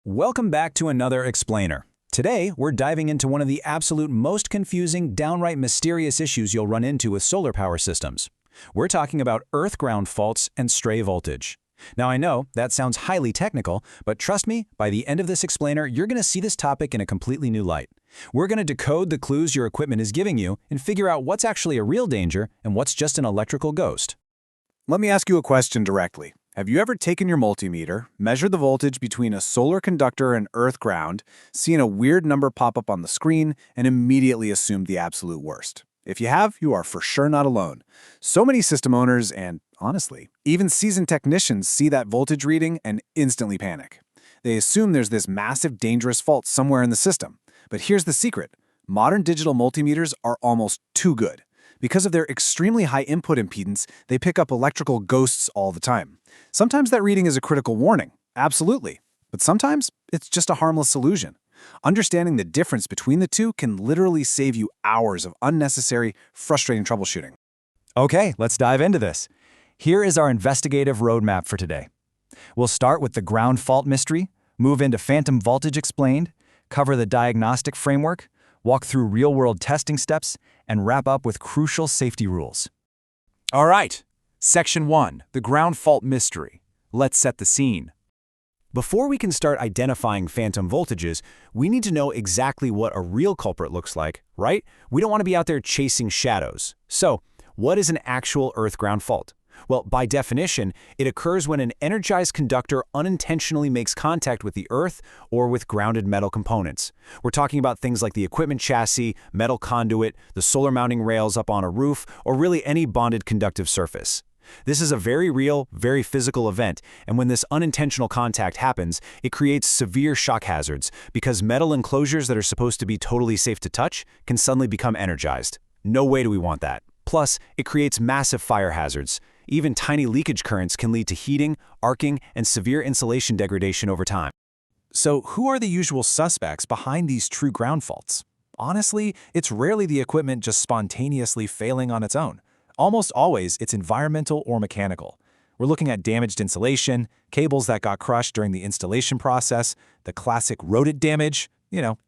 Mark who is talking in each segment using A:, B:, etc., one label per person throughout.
A: Welcome back to another explainer. Today, we're diving into one of the absolute most confusing, downright mysterious issues you'll run into with solar power systems. We're talking about earth-ground faults and stray voltage. Now I know, that sounds highly technical, but trust me, by the end of this explainer, you're going to see this topic in a completely new light. We're going to decode the clues your equipment is giving you and figure out what's actually a real danger and what's just an electrical ghost.
B: Let me ask you a question directly. Have you ever taken your multimeter, measured the voltage between a solar conductor and earth ground, seen a weird number pop up on the screen, and immediately assumed the absolute worst? If you have, you are for sure not alone. So many system owners and, honestly, even seasoned technicians see that voltage reading and instantly panic. They assume there's this massive dangerous fault somewhere in the system. But here's the secret. Modern digital multimeters are almost too good. Because of their extremely high input impedance, they pick up electrical ghosts all the time. Sometimes that reading is a critical warning, absolutely. But sometimes it's just a harmless illusion. Understanding the difference between the two can literally save you hours of unnecessary, frustrating troubleshooting.
A: Okay, let's dive into this. Here is our investigative roadmap for today. We'll start with the ground fault mystery, move into phantom voltage explained, cover the diagnostic framework, walk through real-world testing steps, and wrap up with crucial safety rules.
C: All right, Section 1, the ground fault mystery. Let's set the scene.
A: Before we can start identifying phantom voltages, we need to know exactly what a real culprit looks like, right? We don't want to be out there chasing shadows. So, what is an actual earth-ground fault? Well, by definition, it occurs when an energized conductor unintentionally makes contact with the earth or with grounded metal components. We're talking about things like the equipment chassis, metal conduit, the solar mounting rails up on a roof, or really any bonded conductive surface. This is a very real, very physical event, and when this unintentional contact happens, it creates severe shock hazards because metal enclosures that are supposed to be totally safe to touch can suddenly become energized. No way do we want that. Plus, it creates massive fire hazards. Even tiny leakage currents can lead to heating, arcing, and severe insulation degradation over time.
B: So who are the usual suspects behind these true ground faults? Honestly, it's rarely the equipment just spontaneously failing on its own. Almost always, it's environmental or mechanical. We're looking at damaged insulation, cables that got crushed during the installation process, the classic rodent damage,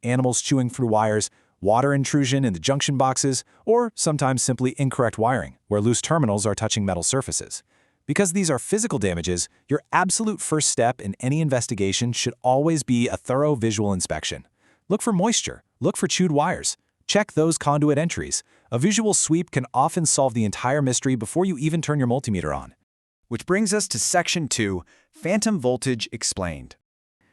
B: animals chewing through wires, water intrusion in the junction boxes, or sometimes simply incorrect wiring, where loose terminals are touching metal surfaces. Because these are physical damages, your absolute first step in any investigation should always be a thorough visual inspection. Look for moisture, look for chewed wires, check those conduit entries. A visual sweep can often solve the entire mystery before you even turn your multimeter on.
A: Which brings us to Section 2, Phantom Voltage Explained.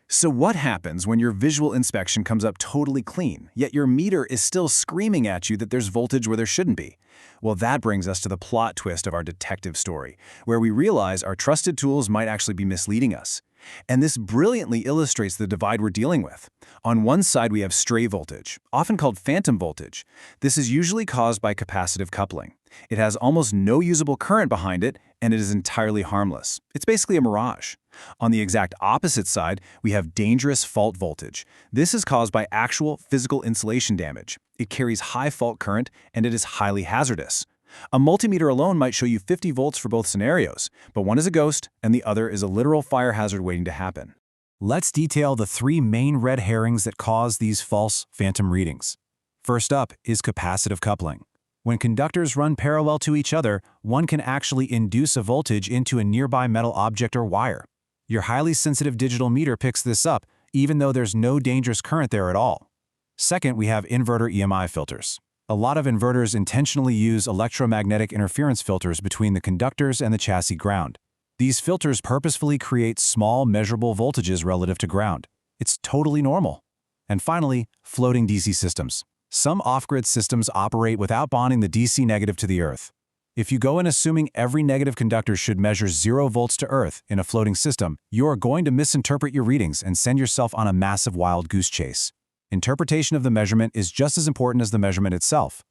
B: So what happens when your visual inspection comes up totally clean, yet your meter is still screaming at you that there's voltage where there shouldn't be? Well, that brings us to the plot twist of our detective story, where we realize our trusted tools might actually be misleading us. And this brilliantly illustrates the divide we're dealing with. On one side, we have stray voltage, often called phantom voltage. This is usually caused by capacitive coupling. It has almost no usable current behind it, and it is entirely harmless. It's basically a mirage. On the exact opposite side, we have dangerous fault voltage. This is caused by actual physical insulation damage. It carries high fault current, and it is highly hazardous. A multimeter alone might show you 50 volts for both scenarios, but one is a ghost, and the other is a literal fire hazard waiting to happen.
A: Let's detail the three main red herrings that cause these false phantom readings. First up is capacitive coupling. When conductors run parallel to each other, one can actually induce a voltage into a nearby metal object or wire. Your highly sensitive digital meter picks this up, even though there's no dangerous current there at all. Second, we have inverter EMI filters. A lot of inverters intentionally use electromagnetic interference filters between the conductors and the chassis ground. These filters purposefully create small, measurable voltages relative to ground. It's totally normal. And finally, floating DC systems. Some off-grid systems operate without bonding the DC negative to the earth. If you go in assuming every negative conductor should measure 0 volts to earth in a floating system, you are going to misinterpret your readings and send yourself on a massive wild goose chase. Interpretation of the measurement is just as important as the measurement itself.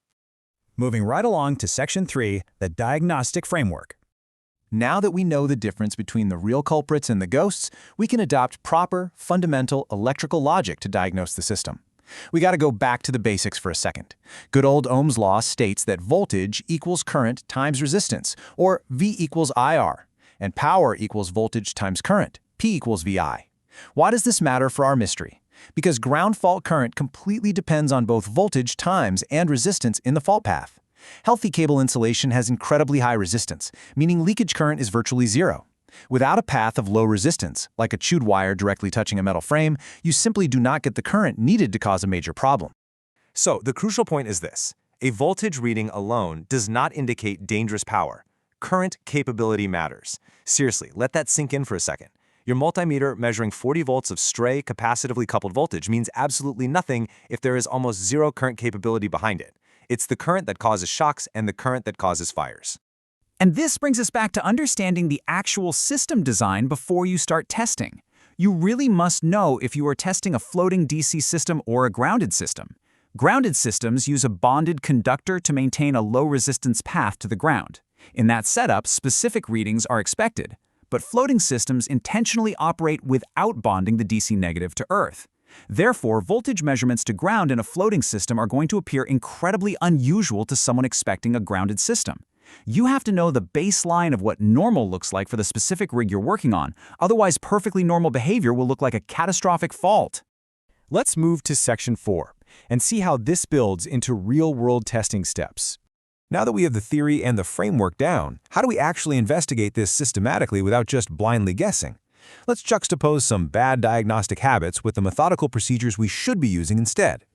A: Moving right along to Section 3, the diagnostic framework. Now that we know the difference between the real culprits and the ghosts, we can adopt proper, fundamental electrical logic to diagnose the system. We got to go back to the basics for a second. Good old Ohm's law states that voltage equals current times resistance, or V equals IR, and power equals voltage times current, P equals VI.
B: Why does this matter for our mystery? Because ground fault current completely depends on both voltage times and resistance in the fault path. Healthy cable insulation has incredibly high resistance, meaning leakage current is virtually zero. Without a path of low resistance, like a chewed wire directly touching a metal frame, you simply do not get the current needed to cause a major problem.
C: So, the crucial point is this. A voltage reading alone does not indicate dangerous power. Current capability matters. Seriously, let that sink in for a second. Your multimeter measuring 40 volts of stray, capacitively coupled voltage means absolutely nothing if there is almost zero current capability behind it. It's the current that causes shocks and the current that causes fires.
D: And this brings us back to understanding the actual system design before you start testing. You really must know if you are testing a floating DC system or a grounded system. Grounded systems use a bonded conductor to maintain a low-resistance path to the ground. In that setup, specific readings are expected, but floating systems intentionally operate without bonding the DC negative to Earth. Therefore, voltage measurements to ground in a floating system are going to appear incredibly unusual to someone expecting a grounded system. You have to know the baseline of what normal looks like for the specific rig you're working on, otherwise perfectly normal behavior will look like a catastrophic fault.
C: Let's move to Section 4 and see how this builds into real-world testing steps. Now that we have the theory and the framework down, how do we actually investigate this systematically without just blindly guessing? Let's juxtapose some bad diagnostic habits with the methodical procedures we should be using instead.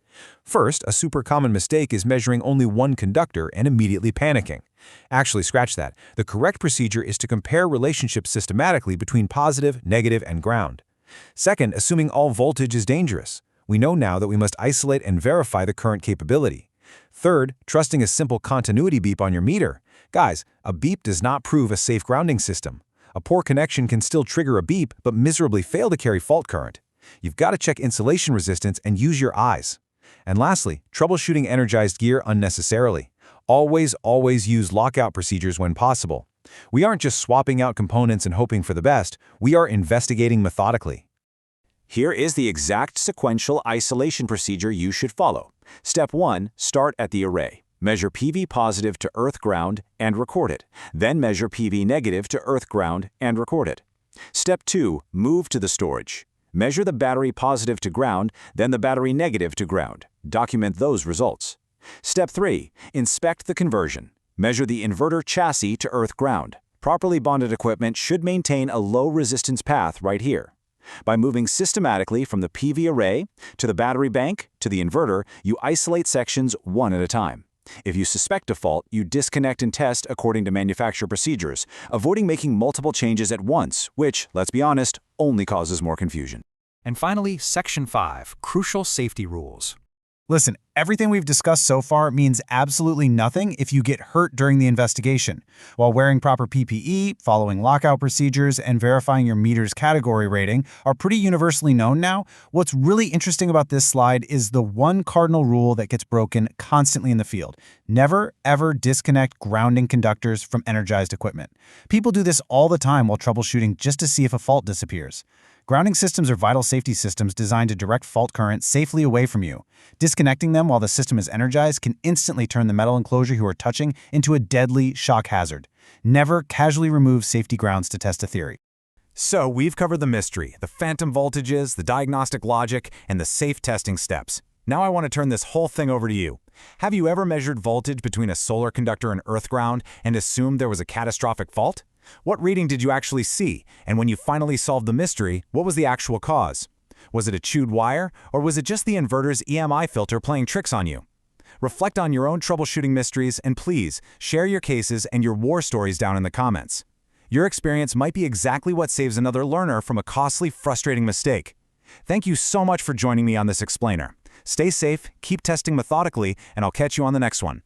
C: First, a super common mistake is measuring only one conductor and immediately panicking. Actually, scratch that. The correct procedure is to compare relationships systematically between positive, negative, and ground. Second, assuming all voltage is dangerous. We know now that we must isolate and verify the current capability. Third, trusting a simple continuity beep on your meter. Guys, a beep does not prove a safe grounding system. A poor connection can still trigger a beep but miserably fail to carry fault current. You've got to check insulation resistance and use your eyes. And lastly, troubleshooting energized gear unnecessarily. Always use lockout procedures when possible. We aren't just swapping out components and hoping for the best, we are investigating methodically. Here is the exact sequential isolation procedure you should follow. Step 1, start at the array. Measure PV positive to earth ground and record it. Then measure PV negative to earth ground and record it. Step 2, move to the storage. Measure the battery positive to ground, then the battery negative to ground. Document those results. Step 3, inspect the conversion. Measure the inverter chassis to earth ground. Properly bonded equipment should maintain a low resistance path right here. By moving systematically from the PV array to the battery bank to the inverter, you isolate sections one at a time. If you suspect a fault, you disconnect and test according to manufacturer procedures, avoiding making multiple changes at once, which, let's be honest, only causes more confusion.
D: And finally, Section 5, Crucial Safety Rules.
A: Listen, everything we've discussed so far means absolutely nothing if you get hurt during the investigation. While wearing proper PPE, following lockout procedures, and verifying your meter's category rating are pretty universally known now, what's really interesting about this slide is the one cardinal rule that gets broken constantly in the field. Never, ever disconnect grounding conductors from energized equipment. People do this all the time while troubleshooting just to see if a fault disappears. Grounding systems are vital safety systems designed to direct fault current safely away from you. Disconnecting them while the system is energized can instantly turn the metal enclosure you are touching into a deadly shock hazard. Never casually remove safety grounds to test a theory.
C: So we've covered the mystery, the phantom voltages, the diagnostic logic, and the safe testing steps. Now I want to turn this whole thing over to you. Have you ever measured voltage between a solar conductor and earth ground and assumed there was a catastrophic fault? What reading did you actually see? And when you finally solved the mystery, what was the actual cause? Was it a chewed wire, or was it just the inverter's EMI filter playing tricks on you? Reflect on your own troubleshooting mysteries, and please, share your cases and your war stories down in the comments. Your experience might be exactly what saves another learner from a costly, frustrating mistake. Thank you so much for joining me on this explainer. Stay safe, keep testing methodically, and I'll catch you on the next one.